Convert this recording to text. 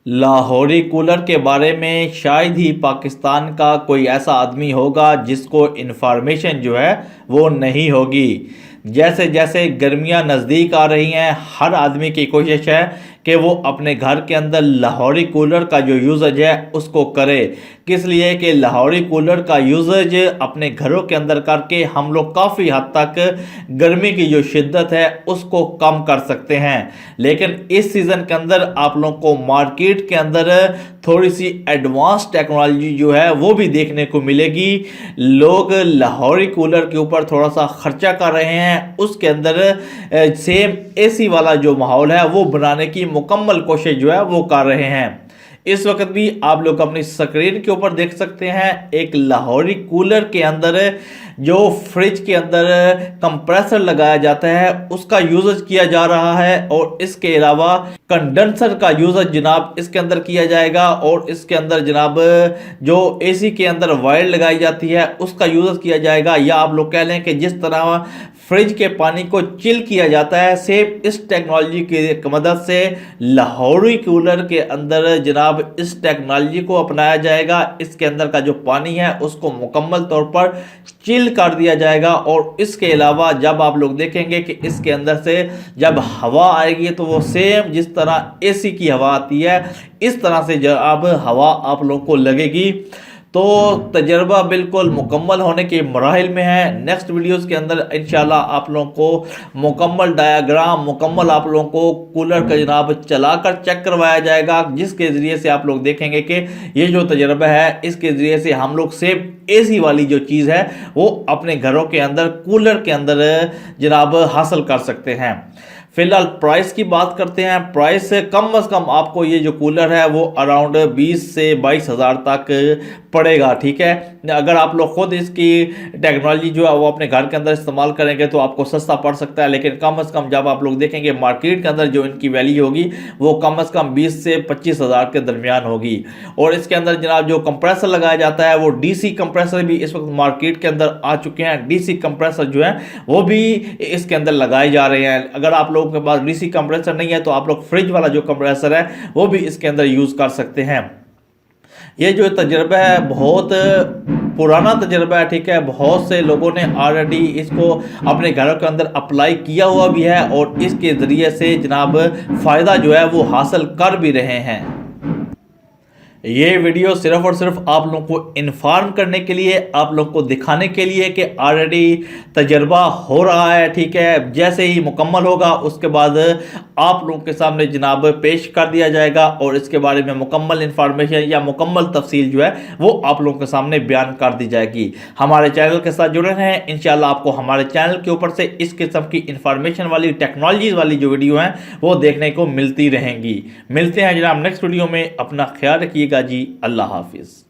Lahori cooler के बारे में शायद ही पाकिस्तान का कोई ऐसा आदमी होगा जिसको इन्फॉर्मेशन जो है वो नहीं होगी। जैसे जैसे गर्मियां नज़दीक आ रही हैं, हर आदमी की कोशिश है कि वो अपने घर के अंदर लाहौरी कूलर का जो यूज़ेज है उसको करे। किस लिए कि लाहौरी कूलर का यूज़ेज अपने घरों के अंदर करके हम लोग काफ़ी हद तक गर्मी की जो शिद्दत है उसको कम कर सकते हैं। लेकिन इस सीज़न के अंदर आप लोगों को मार्केट के अंदर थोड़ी सी एडवांस टेक्नोलॉजी जो है वो भी देखने को मिलेगी। लोग लाहौरी कूलर के ऊपर थोड़ा सा खर्चा कर रहे हैं, उसके अंदर सेम एसी वाला जो माहौल है वो बनाने की मुकम्मल कोशिश जो है वो कर रहे हैं। इस वक्त भी आप लोग अपनी स्क्रीन के ऊपर देख सकते हैं एक लाहौरी कूलर के अंदर जो फ्रिज के अंदर कंप्रेसर लगाया जाता है उसका यूजेज किया जा रहा है, और इसके अलावा कंडेंसर का यूजेज जनाब इसके अंदर किया जाएगा, और इसके अंदर जनाब जो एसी के अंदर वायर लगाई जाती है उसका यूजेज किया जाएगा। या आप लोग कह लें कि जिस तरह फ्रिज के पानी को चिल किया जाता है, सेम इस टेक्नोलॉजी की मदद से लाहौरी कूलर के अंदर जनाब इस टेक्नोलॉजी को अपनाया जाएगा। इसके अंदर का जो पानी है उसको मुकम्मल तौर पर चिल कर दिया जाएगा, और इसके अलावा जब आप लोग देखेंगे कि इसके अंदर से जब हवा आएगी तो वो सेम जिस तरह एसी की हवा आती है इस तरह से जब हवा आप लोगों को लगेगी। तो तजर्बा बिल्कुल मुकम्मल होने के मराहिल में है। नेक्स्ट वीडियोस के अंदर इंशाल्लाह आप लोगों को मुकम्मल डायाग्राम, मुकम्मल आप लोगों को कूलर का जनाब चलाकर चेक करवाया जाएगा, जिसके ज़रिए से आप लोग देखेंगे कि ये जो तजर्बा है इसके ज़रिए से हम लोग सेम एसी वाली जो चीज़ है वो अपने घरों के अंदर कूलर के अंदर जनाब हासिल कर सकते हैं। फिलहाल प्राइस की बात करते हैं। प्राइस कम से कम आपको ये जो कूलर है वो अराउंड 20 से 22 हज़ार तक पड़ेगा, ठीक है। अगर आप लोग खुद इसकी टेक्नोलॉजी जो है वो अपने घर के अंदर इस्तेमाल करेंगे तो आपको सस्ता पड़ सकता है, लेकिन कम से कम जब आप लोग देखेंगे मार्केट के अंदर जो इनकी वैल्यू होगी वो कम से कम 20 से 25 हज़ार के दरमियान होगी। और इसके अंदर जनाब जो कंप्रेसर लगाया जाता है वो डीसी कंप्रेसर भी इस वक्त मार्केट के अंदर आ चुके हैं। डीसी कंप्रेसर जो है वो भी इसके अंदर लगाए जा रहे हैं। अगर आप लोगों के पास डीसी कंप्रेसर नहीं है तो आप लोग फ्रिज वाला जो कंप्रेसर है वो भी इसके अंदर यूज कर सकते हैं। ये जो तजर्बा है बहुत पुराना तजर्बा है, ठीक है। बहुत से लोगों ने ऑलरेडी इसको अपने घरों के अंदर अप्लाई किया हुआ भी है, और इसके ज़रिए से जनाब फ़ायदा जो है वो हासिल कर भी रहे हैं। ये वीडियो सिर्फ और सिर्फ आप लोगों को इन्फॉर्म करने के लिए, आप लोगों को दिखाने के लिए कि ऑलरेडी तजर्बा हो रहा है, ठीक है। जैसे ही मुकम्मल होगा उसके बाद आप लोगों के सामने जनाब पेश कर दिया जाएगा, और इसके बारे में मुकम्मल इन्फॉर्मेशन या मुकम्मल तफसील जो है वो आप लोगों के सामने बयान कर दी जाएगी। हमारे चैनल के साथ जुड़े रहें, इंशाल्लाह आपको हमारे चैनल के ऊपर से इस किस्म की इन्फॉर्मेशन वाली टेक्नोलॉजी वाली जो वीडियो हैं वो देखने को मिलती रहेंगी। मिलते हैं जनाब नेक्स्ट वीडियो में। अपना ख्याल रखिएगा जी। अल्लाह हाफिज़।